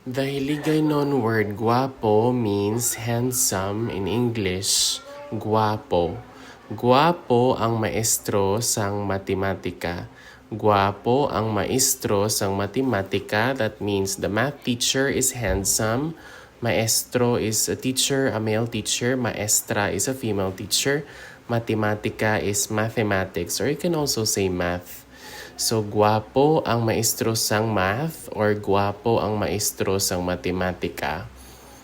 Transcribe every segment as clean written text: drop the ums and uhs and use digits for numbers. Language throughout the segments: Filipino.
The Hiligaynon word guwapo means handsome in English. Guwapo. Guwapo ang maestro sang matematika. Guwapo ang maestro sang matematika. That means the math teacher is handsome. Maestro is a teacher, a male teacher. Maestra is a female teacher. Matematika is mathematics, or you can also say math. So, guwapo ang maestro sang math or guwapo ang maestro sang matematika.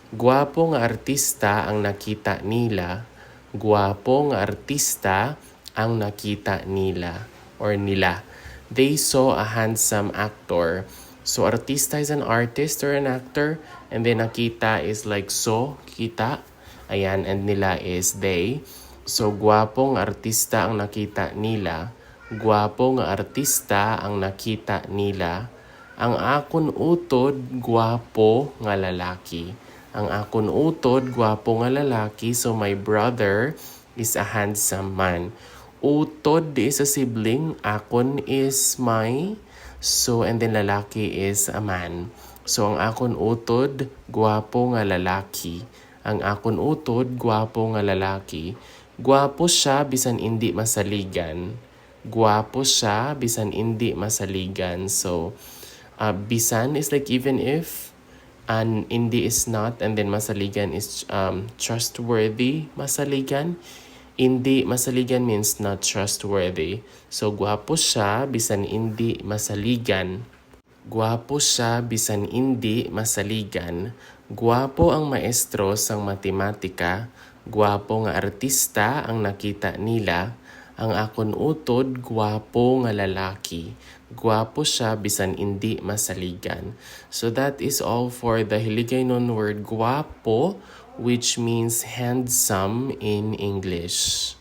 Guwapo nga artista ang nakita nila. Guwapo nga artista ang nakita nila or nila. They saw a handsome actor. So, artista is an artist or an actor. And then nakita is like so, kita. Ayan, and nila is they. So, guwapong artista ang nakita nila. Guwapo nga artista ang nakita nila. Ang akon utod, guwapo nga lalaki. Ang akon utod, guwapo nga lalaki. So my brother is a handsome man. Utod is a sibling. Akon is my. So and then lalaki is a man. So ang akon utod, guwapo nga lalaki. Ang akon utod, guwapo nga lalaki. Guwapo siya bisan hindi masaligan. Guwapo siya bisan hindi masaligan. So, bisan is like even if, and hindi is not, and then masaligan is trustworthy masaligan. Hindi masaligan means not trustworthy. So, guwapo siya bisan hindi masaligan. Guwapo siya bisan hindi masaligan. Guwapo ang maestro sang matematika. Guwapo nga artista ang nakita nila. Ang akon utod, guwapo nga lalaki. Guwapo siya bisan hindi masaligan. So that is all for the Hiligaynon word guwapo, which means handsome in English.